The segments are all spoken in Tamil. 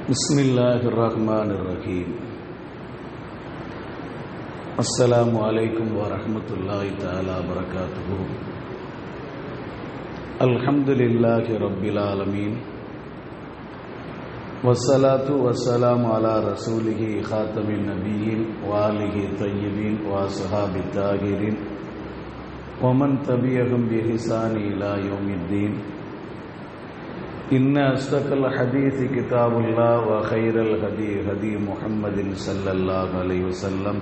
Bismillahirrahmanirrahim. Assalamu alaikum wa rahmatullahi ta'ala wa barakatuhu. Alhamdulillahi rabbil alamin. Wassalatu wassalamu ala rasulihi khatamin nabiyyin wa alihi tayyibin wa ashabi tahirin wa man tabi'ahum bi ihsani ila yaumiddin. إن أصدق الحديث كتاب الله وخير الهدي هدي محمد صلى الله عليه وسلم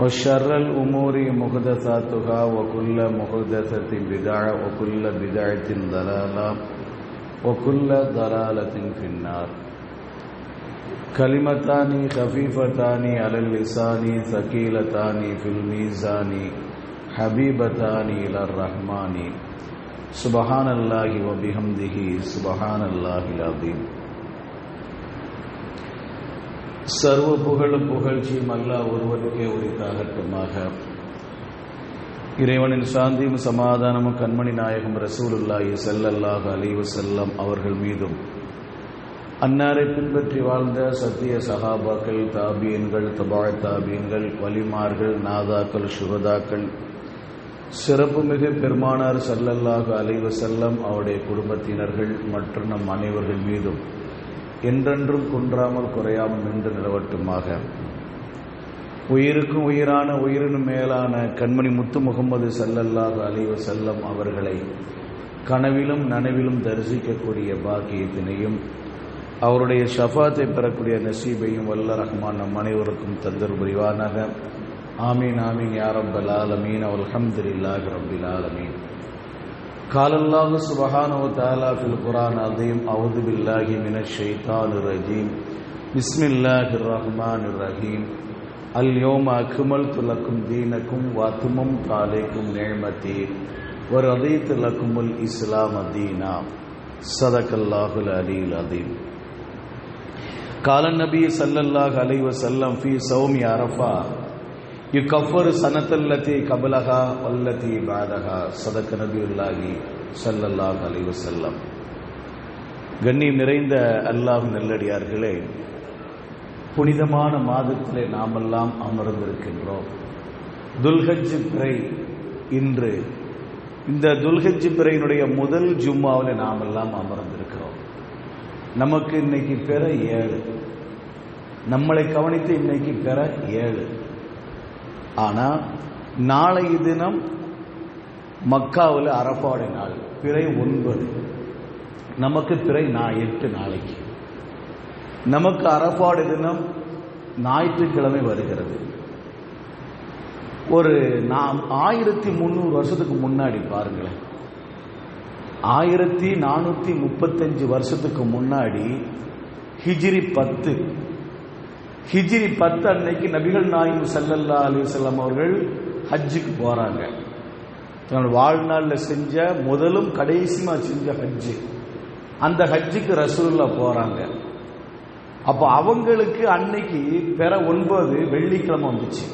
وشر الأمور محدثاتها وكل محدثة بدعة وكل بدعة ضلالة وكل ضلالة في النار. كلمتان خفيفتان على اللسان ثقيلتان في الميزان حبيبتان إلى الرحمن சுபஹானல்லாஹி வ பிஹம்திஹி சுபஹானல்லாஹில் அஸீம். சர்வ புகழும் புகழ்ச்சியும் அல்லாஹ் ஒருவனுக்கே உரித்தாகட்டுமாக. இறைவனின் சாந்தியும் சமாதானமும் கண்மணி நாயகம் ரசூலுல்லாஹி ஸல்லல்லாஹு அலைஹி வஸல்லம் அவர்கள் மீதும், அன்னாரை பின்பற்றி வாழ்ந்த சத்திய சஹாபாக்கள், தாபீன்கள், தபா தாபீன்கள், வலிமார்கள், நாதாக்கள், சுஹதாக்கள், சிறப்புமிகு பெருமானார் ஸல்லல்லாஹு அலைஹி வஸல்லம் அவருடைய குடும்பத்தினர்கள் மற்றும் நம் அனைவர்கள் மீதும் என்றென்றும் குன்றாமல் குறையாமல் நின்று நிலவட்டுமாக. உயிருக்கும் உயிரான உயிரினும் மேலான கண்மணி முத்து முகமது ஸல்லல்லாஹு அலைஹி வஸல்லம் அவர்களை கனவிலும் நனவிலும் தரிசிக்கக்கூடிய பாக்கியத்தினையும் அவருடைய ஷஃபாத்தை பெறக்கூடிய நசீபையும் வல்ல ரஹ்மான் நம் அனைவருக்கும் தந்தர் புரிவானாக. ஆமீன் ஆமீன் யா ரப்பல் ஆலமீன். அல்ஹம்துலில்லாஹி ரப்பில் ஆலமீன். قال الله سبحانه وتعالى في القرآن العظيم أعوذ بالله من الشيطان الرجيم بسم الله الرحمن الرحيم اليوم أكملت لكم دينكم وأتممت عليكم نعمتي ورضيت لكم الإسلام دينا. صدق الله العلي العظيم. قال النبي صلى الله عليه وسلم في صوم عرفة يكفر سنة التي قبلها والتي بعدها. صدق நபியுல்லாஹி ஸல்லல்லாஹு அலைஹி வஸல்லம். கண்ணியம் நிறைந்த அல்லாஹ் நல்லடியார்களே, புனிதமான மாதத்திலே நாமெல்லாம் அமர்ந்திருக்கின்றோம். துல்ஹஜ் பிறை இன்று. இந்த துல்ஹஜ் பிறையினுடைய முதல் ஜும்மாவில் நாமெல்லாம் அமர்ந்திருக்கிறோம். நமக்கு இன்னைக்கு பெற 7, நம்மளை கவனித்து இன்னைக்கு பெற 7. ஆனால் நாளைய தினம் மக்காவில் அரஃபாவுடைய நாள், பிறை 9, நமக்கு பிறை 8 நாளைக்கு. நமக்கு அரஃபாவுடைய தினம் ஞாயிற்றுக்கிழமை வருகிறது. ஒரு 1300 வருஷத்துக்கு முன்னாடி பாருங்களேன், 1435 வருஷத்துக்கு முன்னாடி ஹிஜ்ரி 10 அன்னைக்கு நபிகள் நாயகம் ஸல்லல்லாஹு அலைஹி வஸல்லம் அவர்கள் ஹஜ்ஜுக்கு போறாங்க. தன்னோட வாழ்நாளில் செஞ்ச முதலும் கடைசிமா செஞ்ச ஹஜ்ஜு. அந்த ஹஜ்ஜுக்கு ரசூலுல்லாஹ் போறாங்க. அப்போ அவங்களுக்கு அன்னைக்கு பிற 9 வெள்ளிக்கிழமை வந்துச்சு.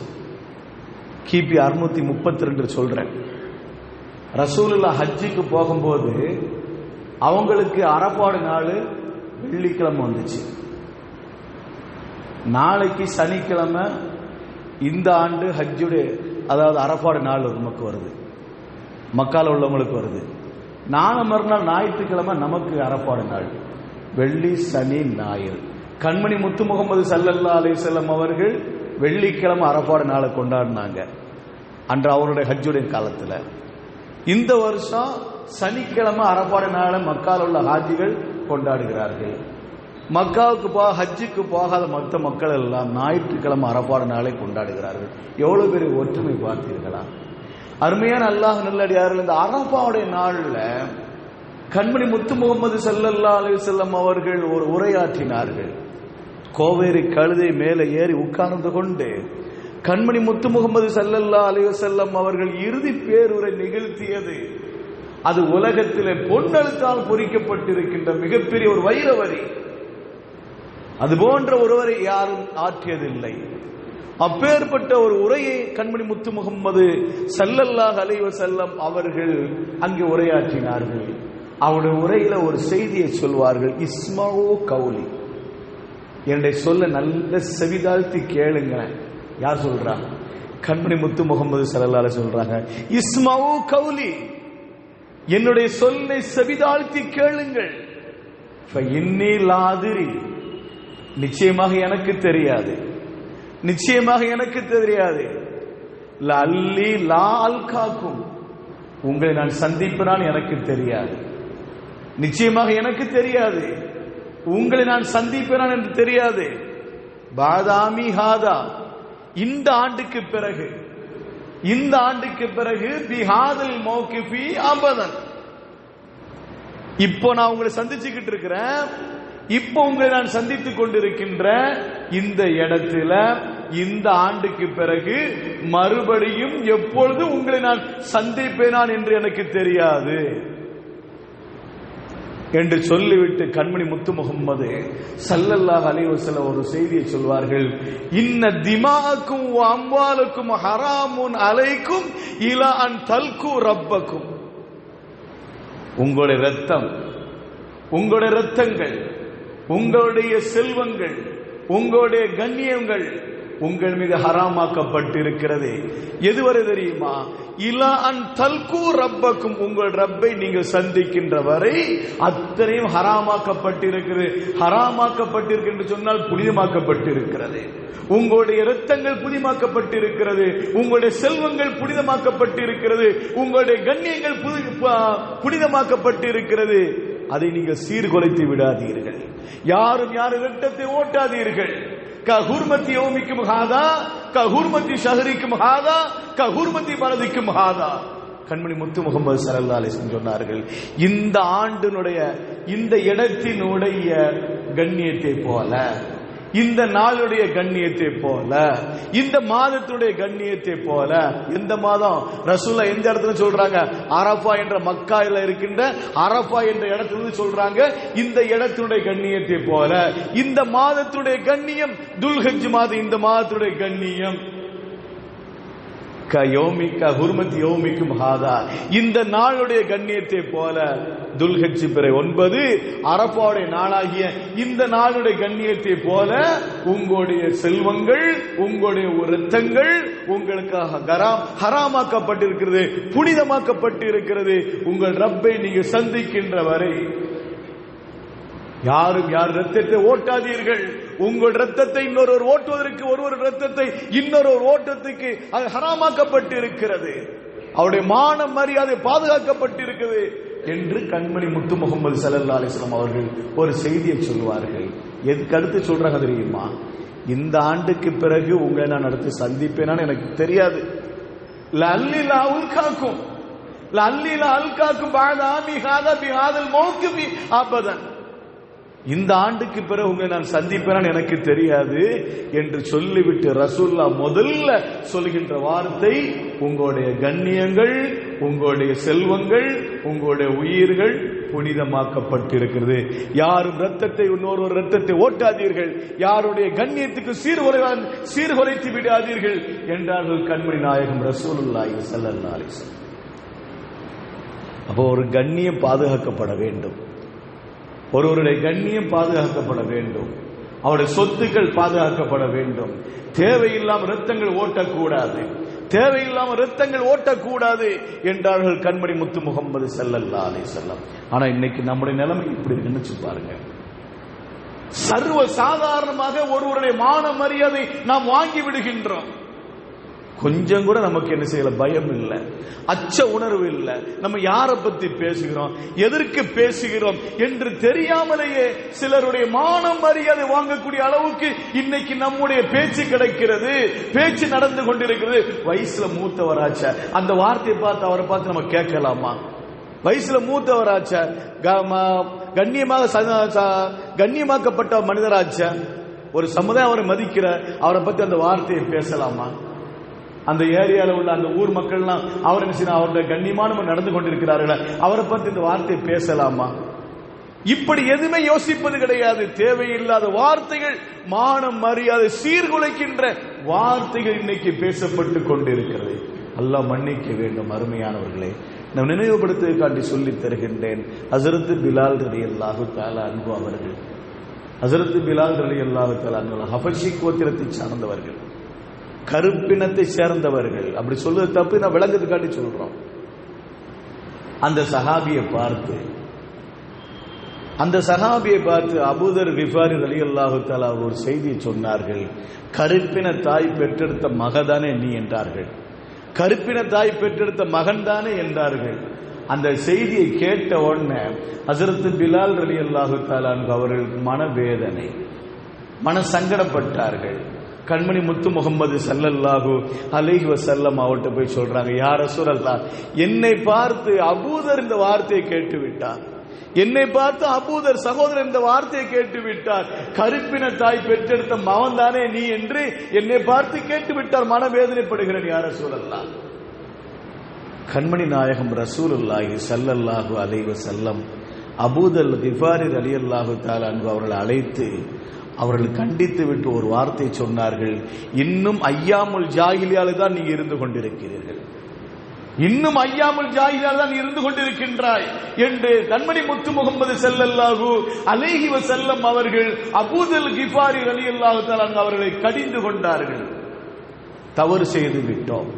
கிபி 632 சொல்றேன். ரசூலுல்லாஹ் ஹஜ்ஜுக்கு போகும்போது அவங்களுக்கு அரஃபாவுடைய நாள் வெள்ளிக்கிழமை வந்துச்சு. நாளைக்கு சனிக்கிழமை இந்த ஆண்டு ஹஜ்ஜுடைய, அதாவது அரஃபாவுடைய நாள் நமக்கு வருது, மக்கால உள்ளவங்களுக்கு வருது. நாளை மறுநாள் ஞாயிற்றுக்கிழமை நமக்கு அரஃபாவுடைய நாள். வெள்ளி, சனி, ஞாயிறு. கண்மணி முத்து முகமது ஸல்லல்லாஹு அலைஹி வஸல்லம் அவர்கள் வெள்ளிக்கிழமை அரஃபாவுடைய நாளை கொண்டாடினாங்க அன்று அவருடைய ஹஜ்ஜுடைய காலத்தில். இந்த வருஷம் சனிக்கிழமை அரஃபாவுடைய நாளை மக்கால உள்ள ஹாஜிகள் கொண்டாடுகிறார்கள். மக்காவுக்கு ஹஜ்ஜுக்கு போகாத மற்ற மக்கள் எல்லாம் ஞாயிற்றுக்கிழமை அரஃபாவுடைய நாளை கொண்டாடுகிறார்கள். எவ்வளவு பெரிய ஒற்றுமை பார்த்தீர்களா? அருமையான அல்லாஹ் நல்லடியார்கள், இந்த அரஃபாவுடைய நாள்ல கண்மணி முத்து முகமது ஸல்லல்லாஹு அலைஹி வஸல்லம் அவர்கள் ஒரு உரையாற்றினார்கள். கோவேரி கழுதை மேலே ஏறி உட்கார்ந்து கொண்டு கண்மணி முத்து முகமது ஸல்லல்லாஹு அலைஹி வஸல்லம் அவர்கள் இறுதி பேருரை நிகழ்த்தியது, அது உலகத்திலே பொன்னெழுத்தால் பொறிக்கப்பட்டிருக்கின்ற மிகப்பெரிய ஒரு வைர வரி. அது போன்ற ஒருவரை யாரும் ஆற்றியதில்லை. அப்பேற்பட்ட ஒரு உரையை கண்மணி முத்து முகமது ஸல்லல்லாஹு அலைஹி வஸல்லம் அவர்கள் அங்கே உரையாற்றினார்கள். அவருடைய உரையில ஒரு செய்தியை சொல்வார்கள். இஸ்மஉ கௌலி, என்னுடைய சொல்ல நல்ல செவிதாழ்த்தி கேளுங்க. யார் சொல்றா? கண்மணி முத்து முகமது ஸல்லல்லாஹு அலைஹி சொல்றாங்க, இஸ்மவு கௌலி, என்னுடைய சொல்லை செவிதாழ்த்தி கேளுங்கள். ஃபஇன்னி லா அதிரி, நிச்சயமாக எனக்கு தெரியாது, நிச்சயமாக எனக்கு தெரியாது. லல்லி லா அல்காக்கும், உங்களை நான் சந்திப்பேன் எனக்கு தெரியாது, நிச்சயமாக எனக்கு தெரியாது, உங்களை நான் சந்திப்பேன் என்று தெரியாது. பாதாமி ஹாதா, இந்த ஆண்டுக்கு பிறகு, இந்த ஆண்டுக்கு பிறகு பிஹாதல் மௌகிஃபி அபதன், இப்போ நான் உங்களை சந்திச்சுக்கிட்டு இருக்கிறேன், இப்போ உங்களை நான் சந்தித்துக் கொண்டிருக்கின்ற இந்த இடத்துல இந்த ஆண்டுக்கு பிறகு மறுபடியும் எப்பொழுது உங்களை நான் சந்திப்பேனான் என்று எனக்கு தெரியாது என்று சொல்லிவிட்டு கண்மணி முத்து முகம்மது ஸல்லல்லாஹு அலைஹி வஸல்லம் ஒரு செய்தியை சொல்வார்கள், இன்ன திமாக்கும் அம்வாலுக்கும் ஹராமுன் அலைக்கும் இலா அன் தல்கு ரப்பக்கும். உங்களுடைய ரத்தம், உங்களுடைய ரத்தங்கள், உங்களுடைய செல்வங்கள், உங்களுடைய கண்ணியங்கள் உங்கள் மீது ஹராமாக்கப்பட்டிருக்கிறது. எதுவரை தெரியுமா? இலா அன் தல்கு ரப்பக்கும், உங்கள் ரப்பை நீங்கள் சந்திக்கின்ற வரை அத்தனையும் ஹராமாக்கப்பட்டிருக்கிறது. ஹராமாக்கப்பட்டிருக்கு சொன்னால் புனிதமாக்கப்பட்டிருக்கிறது. உங்களுடைய இரத்தங்கள் புனிதமாக்கப்பட்டிருக்கிறது, உங்களுடைய செல்வங்கள் புனிதமாக்கப்பட்டிருக்கிறது, உங்களுடைய கண்ணியங்கள் புனிதமாக்கப்பட்டிருக்கிறது. அதை நீங்கள் சீர்குலைத்து விடாதீர்கள். யாரும் யாரும் இரத்தத்தை ஓட்டாதீர்கள். கஹுர்மதி யௌமிக்கும் ஹாதா கஹுர்மதி ஷஹரிக்கும் ஹாதா கஹுர்மதி பலதிக்கும் ஹாதா. கண்மணி முத்து முகமது ஸல்லல்லாஹு அலைஹி வஸல்லம் சொன்னார்கள், இந்த ஆண்டினுடைய இந்த இடத்தினுடைய கண்ணியத்தை போல, இந்த நாளுடைய கண்ணியத்தை போல, இந்த மாதத்துடைய கண்ணியத்தை போல. எந்த மாதம்? ரசூலுல்லாஹ் எந்த இடத்துல சொல்றாங்க? அரஃபா என்ற மக்காயில இருக்கின்ற அரஃபா என்ற இடத்துல சொல்றாங்க, இந்த இடத்துடைய கண்ணியத்தை போல இந்த மாதத்துடைய கண்ணியம், துல்ஹஜ் மாதம் இந்த மாதத்துடைய கண்ணியம் ஹுர்மத் யௌமிக்கும் ஹாதா, இந்த நாளுடைய கண்ணியத்தை போல துல்ஹஜ் பிறை 9 அரஃபாவுடைய நாளாகிய இந்த நாளுடைய கண்ணியத்தை போல உங்களுடைய செல்வங்கள், உங்களுடைய இரத்தங்கள் உங்களுக்காக ஹராமாக்கப்பட்டிருக்கிறது, புனிதமாக்கப்பட்டிருக்கிறது. உங்கள் ரப்பை நீங்க சந்திக்கின்ற வரை யாரும் யார் ரத்தத்தை ஓட்டாதீர்கள். உங்கள் ரத்தத்தை இன்னொரு ஓட்டுவதற்கு ஒருவர் ரத்தத்தை இன்னொரு ஓட்டத்துக்கு அது ஹராமாக்கப்பட்டு இருக்கிறது. அவருடைய மான மரியாதை பாதுகாக்கப்பட்டிருக்கிறது என்று கண்மணி முத்து முகமது ஸல்லல்லாஹு அலைஹி வஸல்லம் அவர்கள் ஒரு செய்தியை சொல்வார்கள். எதுக்கு அடுத்து சொல்றாங்க தெரியுமா? இந்த ஆண்டுக்கு பிறகு உங்களை நான் அடுத்து சந்திப்பேனான்னு எனக்கு தெரியாது. லல்லி லா அல்காக்கும் லல்லி லா அல்காக்கும் பாதாமி ஹாதா பிஹாதல் மௌகிஃபி அபதன், இந்த ஆண்டுக்கு பிறகு உங்களை நான் சந்திப்பேன் எனக்கு தெரியாது என்று சொல்லிவிட்டு ரசூலுல்லாஹ் முதல்ல சொல்கின்ற வார்த்தை, உங்களுடைய கண்ணியங்கள், உங்களுடைய செல்வங்கள், உங்களுடைய உயிர்கள் புனிதமாக்கப்பட்டிருக்கிறது. யாரும் ரத்தத்தை இன்னொரு ரத்தத்தை ஓட்டாதீர்கள், யாருடைய கண்ணியத்துக்கு சீர்குலைத்து விடாதீர்கள் என்றார்கள் கண்மணி நாயகம் ரசூலுல்லாஹி ஸல்லல்லாஹு அலைஹி வஸல்லம். அப்போ ஒரு கண்ணியம் பாதுகாக்கப்பட வேண்டும், ஒருவருடைய கண்ணியம் பாதுகாக்கப்பட வேண்டும், அவருடைய சொத்துக்கள் பாதுகாக்கப்பட வேண்டும். தேவையில்லாமல் இரத்தங்கள் ஓட்டக்கூடாது, தேவையில்லாமல் இரத்தங்கள் ஓட்டக்கூடாது என்றார்கள் கண்மணி முத்து முகமது ஸல்லல்லாஹு அலைஹி வஸல்லம். ஆனா இன்னைக்கு நம்முடைய நிலைமை இப்படி நினைச்சு பாருங்க. சர்வ சாதாரணமாக ஒருவருடைய மான மரியாதை நாம் வாங்கி விடுகின்றோம். கொஞ்சம் கூட நமக்கு என்ன செய்யல, பயம் இல்லை, அச்ச உணர்வு இல்லை. நம்ம யாரை பத்தி பேசுகிறோம், எதற்கு பேசுகிறோம் என்று தெரியாமலேயே சிலருடைய மான மரியாதை வாங்கக்கூடிய அளவுக்கு இன்னைக்கு நம்முடைய பேச்சு கிடைக்கிறது, பேச்சு நடந்து கொண்டிருக்கிறது. வயசுல மூத்தவராச்ச அந்த வார்த்தையை பார்த்து அவரை பார்த்து நம்ம கேட்கலாமா? வயசுல மூத்தவராச்ச, கண்ணியமாக்கப்பட்ட மனிதராச்ச, ஒரு சமுதாயம் அவரை மதிக்கிற அவரை பத்தி அந்த வார்த்தையை பேசலாமா? அந்த ஏரியாவில் உள்ள அந்த ஊர் மக்கள்லாம் அவர் என்ன செய்யணும், அவருடைய கண்ணியமான நடந்து கொண்டிருக்கிறார்கள், அவரை பத்தி இந்த வார்த்தையை பேசலாமா? இப்படி எதுவுமே யோசிப்பது கிடையாது. தேவையில்லாத வார்த்தைகள், மானம் மரியாதை சீர்குலைக்கின்ற வார்த்தைகள் இன்னைக்கு பேசப்பட்டு கொண்டிருக்கிறது. அல்லாஹ் மன்னிக்க வேண்டும். அருமையானவர்களே, நான் நினைவுபடுத்துவதற்காண்டி சொல்லித் தருகின்றேன். ஹஸரத் பிலால் ரலியல்லாஹு தஆலா அன்ஹு அவர்கள் ஹஸரத் பிலால் ரலியல்லாஹு தஆலா அன்ஹு ஹபஷி கோத்திரத்தை சார்ந்தவர்கள், கருப்பினத்தை சேர்ந்தவர்கள். அப்படி சொல்றது தப்பு, நான் விளங்குறதுக்காண்டி சொல்றோம். அந்த சஹாபியை பார்த்து அபூதர் கிஃபாரி ரலியல்லாஹு தஆலா ஒரு செய்தியை சொன்னார்கள். கருப்பின தாய் பெற்றெடுத்த மகதானே நீ என்றார்கள். கருப்பின தாய் பெற்றெடுத்த மகன் தானே என்றார்கள். அந்த செய்தியை கேட்ட உடனே ஹஸரத் பிலால் ரலியல்லாஹு தஆலா அவர்களுக்கு மனவேதனை, மன சங்கடப்பட்டார்கள். கண்மணி முத்து முகமது ஸல்லல்லாஹு அலைஹி வஸல்லம் அவர்கிட்ட போய் சொல்றாங்க, யா ரசூலல்லாஹ், என்னை பார்த்து அபூதர் இந்த வார்த்தையை கேட்டு விட்டார். என்னை பார்த்து அபூதர் சகோதரர் இந்த வார்த்தையை கேட்டு விட்டார். கருப்பின தாய் பெற்றெடுத்த மகன் தானே நீ என்று என்னை பார்த்து கேட்டு விட்டார். மனவேதனைப்படுகிறேன் யா ரசூலல்லாஹ். கண்மணி நாயகம் ரசூலுல்லாஹி ஸல்லல்லாஹு அலைஹி வஸல்லம் அபூதர் கிஃபாரி ரலியல்லாஹு தஆலா அன்ஹு அவர்களை அழைத்து அவர்கள் கண்டித்து விட்டு ஒரு வார்த்தை சொன்னார்கள், இன்னும் ஐயாமுல் ஜாஹிலியால தான் நீங்க இருந்து கொண்டிருக்கிறீர்கள், இன்னும் ஐயாமுல் ஜாஹிலியால தான் இருந்து கொண்டிருக்கின்றாய் என்று கண்மணி முத்து முகமது ஸல்லல்லாஹு அலைஹி வஸல்லம் அவர்கள் அபூதர் கிஃபாரி ரலியல்லாஹு தஆலா அவர்களை கடிந்து கொண்டார்கள். தவறு செய்து விட்டோம்.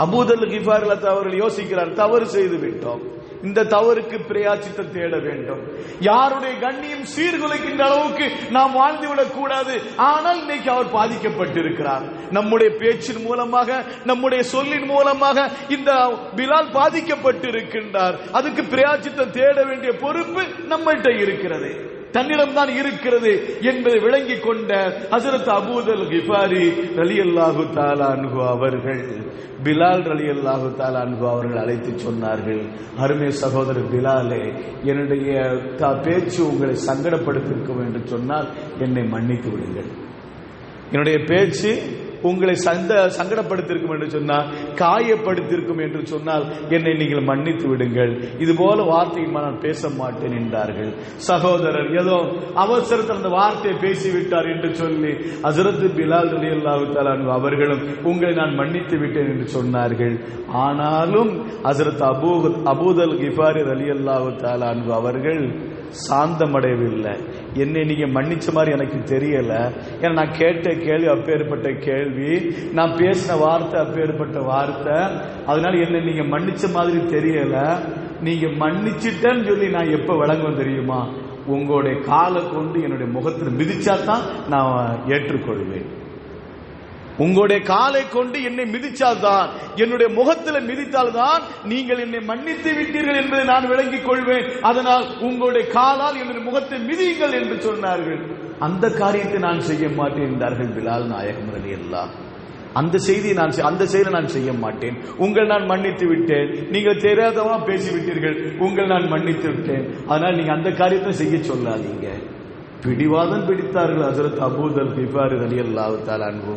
அபூதர் கிஃபாரி அவர்கள் யோசிக்கிறார், தவறு செய்து விட்டோம், இந்த தவறுக்கு பிரயாச்சித்தம் தேட வேண்டும். யாருடைய கண்ணியம் சீர்குலைக்கின்ற அளவுக்கு நாம் வாழ்ந்துவிடக் கூடாது. ஆனால் இன்னைக்கு அவர் பாதிக்கப்பட்டிருக்கிறார். நம்முடைய பேச்சின் மூலமாக, நம்முடைய சொல்லின் மூலமாக இந்த பிலால் பாதிக்கப்பட்டிருக்கின்றார். அதுக்கு பிரயாச்சித்தம் தேட வேண்டிய பொறுப்பு நம்மள்கிட்ட இருக்கிறது, தன்னிடம் தான் இருக்கிறது என்பதை விளங்கிக் கொண்ட ஹஸரத் அபூதர் கிஃபாரி ரலியல்லாஹு தஆலா அன்ஹு அவர்கள் பிலால் ரலியல்லாஹு தஆலா அன்ஹு அவர்கள் அழைத்து சொன்னார்கள், அருமை சகோதரர் பிலாலே, என்னுடைய பேச்சு உங்களை சங்கடப்படுத்திருக்கும் என்று சொன்னால் என்னை மன்னித்து விடுங்கள். என்னுடைய பேச்சு உங்களை சங்கடப்படுத்திருக்கும் என்று சொன்னால், காயப்படுத்திருக்கும் என்று சொன்னால் என்னை நீங்கள் மன்னித்து விடுங்கள். இது போல வார்த்தையை நான் பேச மாட்டேன் என்றார்கள். சகோதரர் ஏதோ அவசரத்தில் அந்த வார்த்தையை பேசிவிட்டார் என்று சொல்லி ஹஸரத் பிலால் ரலியல்லாஹு தஆலா அவர்களும் உங்களை நான் மன்னித்து விட்டேன் என்று சொன்னார்கள். ஆனாலும் ஹஸரத் அபூதர் கிஃபாரி ரலியல்லாஹு தஆலா அவர்கள் சாந்தமடையவில்லை. என்னை நீங்க மன்னிச்ச மாதிரி எனக்கு தெரியல. ஏன்னா நான் கேட்ட கேள்வி அப்பேற்பட்ட கேள்வி, நான் பேசின வார்த்தை அப்பேற்பட்ட வார்த்தை, அதனால என்னை நீங்க மன்னிச்ச மாதிரி தெரியல. நீங்க மன்னிச்சிட்டேன்னு சொல்லி நான் எப்ப விளங்குவேன் தெரியுமா? உங்களுடைய காலை கொண்டு என்னுடைய முகத்தில் மிதிச்சாதான் நான் ஏற்றுக்கொள்வேன். உங்களுடைய காலை கொண்டு என்னை மிதித்தால்தான், என்னுடைய முகத்தில் மிதித்தால்தான் நீங்கள் என்னை மன்னித்து விட்டீர்கள் என்பதை நான் விளங்கிக் கொள்வேன். அதனால் உங்களுடைய காலால் என்னுடைய முகத்தை மிதியுங்கள் என்று சொன்னார்கள். அந்த காரியத்தை நான் செய்ய மாட்டேன் என்றார்கள் பிலால் நாயகம் ரலியல்லாஹு. அந்த செயலை நான் செய்ய மாட்டேன். உங்கள் நான் மன்னித்து விட்டேன். நீங்கள் தெரியாதவா பேசிவிட்டீர்கள், உங்கள் நான் மன்னித்து விட்டேன். அதனால் நீங்க அந்த காரியத்தை செய்ய சொல்லாதீங்க. பிடிவாதம் பிடித்தார்கள் ஹஸரத் அபூதர் கிஃபாரி ரலியல்லாஹு தஆலா அன்ஹு.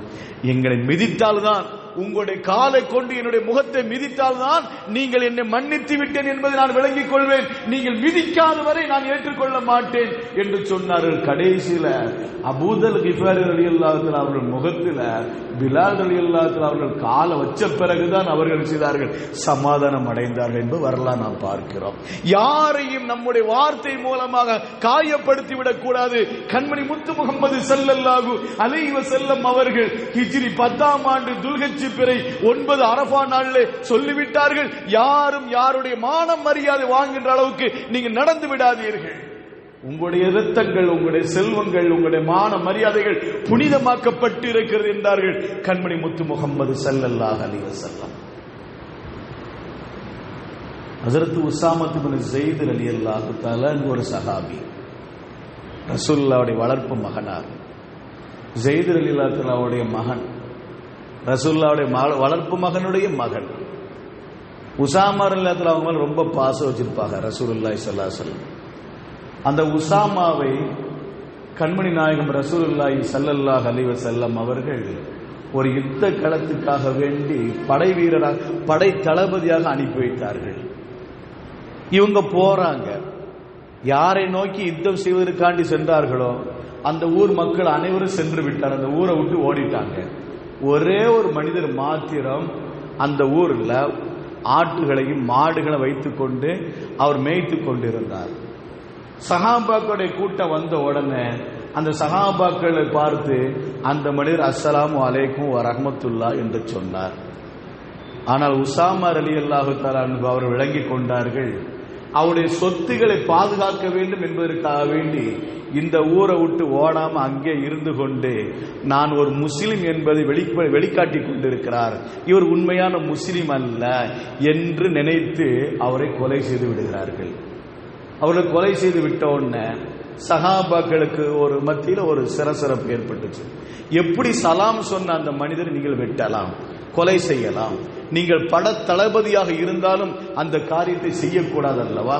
எங்களை மிதித்தால்தான், உங்களுடைய காலை கொண்டு என்னுடைய முகத்தை மிதித்தால்தான் நீங்கள் என்னை மன்னித்து விட்டேன் என்பதை நான் விளங்கிக் கொள்வேன். நீங்கள் மிதிக்காத வரை நான் ஏற்றுக்கொள்ள மாட்டேன் என்று சொன்னார்கள். கடைசியில அபூதர் கிஃபாரி ரலியல்லாஹு தஆலா அவர்கள் முகத்தில் பிலால் ரலியல்லாஹு தஆலா அவர்கள் காலை வச்ச பிறகுதான் அவர்கள் செய்தார்கள் சமாதானம் அடைந்தார்கள் என்பது வரலாறு நாம் பார்க்கிறோம். யாரையும் நம்முடைய வார்த்தை மூலமாக காயப்படுத்தி விடக் கூடாது. கண்மணி முத்து முகமது ஸல்லல்லாஹு அலைஹி வஸல்லம் அவர்கள் ஹிஜ்ரி 10ஆம் ஆண்டு துல்ஹஜ் பிறை 9 அரஃபா நாளிலே சொல்லிவிட்டார்கள், யாரும் யாருடைய மானம் மரியாதை வாங்குகின்ற அளவுக்கு நீங்க நடந்து விடாதீர்கள். உங்களுடைய இரத்தங்கள், உங்களுடைய செல்வங்கள், உங்களுடைய மான மரியாதைகள் புனிதமாக்கப்பட்டு இருக்கிறது என்றார்கள் கண்மணி முத்து முகமது ஸல்லல்லாஹு அலைஹி வஸல்லம். ஹஸரத் உஸாமா இப்னு ஸைத் ரலியல்லாஹு தஆலா ஒரு சஹாபி, ரசூலுல்லாஹ்வுடைய வளர்ப்பு மகனார். ஸைத் ரலியல்லாஹு தஆலாவுடைய மகன், ரசூலுல்லாஹ்வுடைய வளர்ப்பு மகனுடைய மகன். உஸாமா ரலியல்லாஹு தஆலா அவங்க ரொம்ப பாசம் வச்சிருப்பாங்க ரசூலுல்லாஹி ஸல்லல்லாஹு அலைஹி வஸல்லம். அந்த உஸாமாவை கண்மணி நாயகம் ரசூலுல்லாஹி ஸல்லல்லாஹு அலைஹி வஸல்லம் அவர்கள் ஒரு யுத்த களத்துக்காக வேண்டி படை வீரராக, படை தளபதியாக அனுப்பி வைத்தார்கள். இவங்க போறாங்க. யாரை நோக்கி யுத்தம் செய்வதற்காண்டி சென்றார்களோ அந்த ஊர் மக்கள் அனைவரும் சென்று விட்டார். அந்த ஊரை விட்டு ஓடிட்டாங்க. ஒரே ஒரு மனிதர் மாத்திரம் அந்த ஊரில் ஆட்டுகளையும் மாடுகளை வைத்துக் கொண்டு அவர் மேய்த்து கொண்டிருந்தார். சஹாபாக்களுடைய கூட்டம் வந்த உடனே அந்த சஹாபாக்களை பார்த்து அந்த மனிதர் அஸ்ஸலாமு அலைக்கும் வ ரஹ்மத்துல்லாஹ் என்று சொன்னார். ஆனால் உசாமா ரலியல்லாஹு தஆலா அன்ஹு அவர் விளங்கிக் கொண்டார்கள், அவருடைய சொத்துக்களை பாதுகாக்க வேண்டும் என்பதற்காக வேண்டி இந்த ஊரை விட்டு ஓடாம அங்கே இருந்து கொண்டு நான் ஒரு முஸ்லிம் என்பதை வெளிக்காட்டி கொண்டிருக்கிறார், இவர் உண்மையான முஸ்லிம் அல்ல என்று நினைத்து அவரை கொலை செய்து விடுகிறார்கள். அவரை கொலை செய்து விட்ட உடனே சஹாபாக்களுக்கு ஒரு மத்தியில் ஒரு சிரசிரப்பு ஏற்பட்டுச்சு. எப்படி சலாம் சொன்ன அந்த மனிதரை நீங்கள் வெட்டலாம், கொலை செய்யலாம், நீங்கள் பட தளபதியாக இருந்தாலும் அந்த காரியத்தை செய்யக்கூடாது அல்லவா?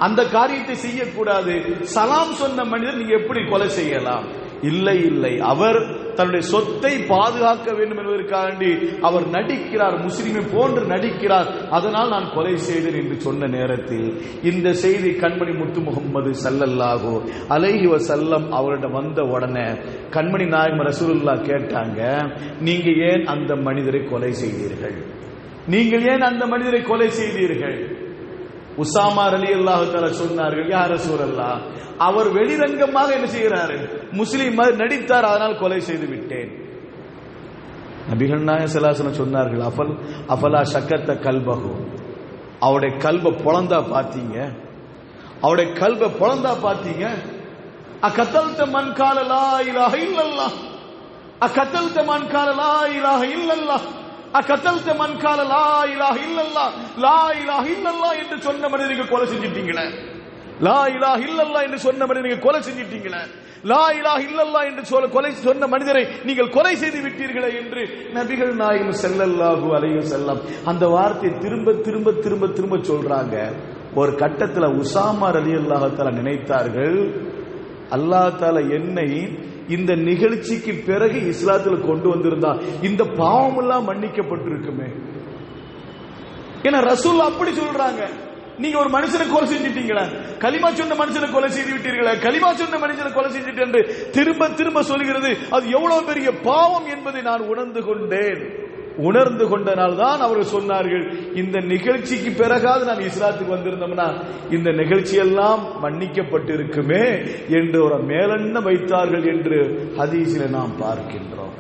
அந்த காரியத்தை செய்யக்கூடாது. சலாம் சொன்ன மனிதர் நீங்க எப்படி கொலை செய்யலாம்? இல்லை இல்லை, அவர் தன்னுடைய சொத்தை பாதுகாக்க வேண்டும் என்பதற்காக அவர் நடிக்கிறார், முஸ்லிமை போன்று நடிக்கிறார், அதனால் நான் கொலை செய்தேன் என்று சொன்ன நேரத்தில் இந்த செய்தி கண்மணி முத்து முகம்மது ஸல்லல்லாஹு அலைஹி வஸல்லம் அவரிடம் வந்த உடனே கண்மணி நாயகம் ரசூலுல்லாஹ் கேட்டாங்க, நீங்க ஏன் அந்த மனிதரை கொலை செய்தீர்கள்? நீங்கள் ஏன் அந்த மனிதரை கொலை செய்தீர்கள்? உசாமா ரலியல்லாஹு தஆலா சொன்னார்கள், யா ரசூலல்லாஹ், அவர் வெளிரங்கமாக என்ன செய்கிறார், முஸ்லிம் நடித்தார், அதனால் கொலை செய்து விட்டேன். நபிகள் நாயகம் ஸல்லல்லாஹு அலைஹி வஸல்லம் சொன்னார்கள், அஃபலா ஷக்கத்த கல்பஹு, அவருடைய கல்பை பொளந்தா பார்த்தீங்க, அவருடைய கல்பை பொளந்தா பார்த்தீங்க. அகதல்த மன் கால லா இலாஹ இல்லல்லாஹ், அகதல்த மன் கால லா இலாஹ இல்லல்லாஹ், அகதல்த மன் கால லா இலாஹ இல்லல்லாஹ், லா இலாஹ இல்லல்லாஹ் என்று சொன்ன மனிதரை நீங்க கொலை செஞ்சிட்டீங்களே, லா இலாஹ இல்லல்லாஹ் என்று சொன்ன மனிதரை நீங்க கொலை செஞ்சிட்டீங்களே, லா இலாஹ இல்லல்லாஹ் என்று கொலை சொன்ன மனிதரை நீங்கள் கொலை செய்து விட்டீர்களே என்று நபிகள் நாயகம் ஸல்லல்லாஹு அலைஹி வஸல்லம் அந்த வார்த்தையை திரும்ப திரும்ப திரும்ப திரும்ப சொல்றாங்க. ஒரு கட்டத்தில் உசாமா ரலியல்லாஹு தஆலா நினைத்தார்கள், அல்லாஹ் தஆலா என்னை இந்த நிகழ்ச்சிக்கு பிறகு இஸ்லாத்தில் கொண்டு வந்திருந்தா இந்த பாவம் எல்லாம் மன்னிக்கப்பட்டிருக்குமே. ஏன்னா ரசூல் அப்படி சொல்றாங்க, நீங்க ஒரு மனுஷனை கொலை செஞ்சிட்டீங்களா, கலிமா சொன்ன மனுஷனை கொலை செய்து விட்டீர்களா, கலிமா சொன்ன மனுஷனை கொலை செஞ்சிட்டு என்று திரும்ப திரும்ப சொல்கிறது. அது எவ்வளவு பெரிய பாவம் என்பதை நான் உணர்ந்து கொண்டேன். உணர்ந்து கொண்டனால் தான் அவர்கள் சொன்னார்கள், இந்த நிகழ்ச்சிக்கு பிறகாவது நான் இஸ்லாத்துக்கு வந்திருந்தோம்னா இந்த நிகழ்ச்சியெல்லாம் மன்னிக்கப்பட்டிருக்குமே என்று ஒரு மேலெண்ண வைத்தார்கள் என்று ஹதீஸில் நாம் பார்க்கின்றோம்.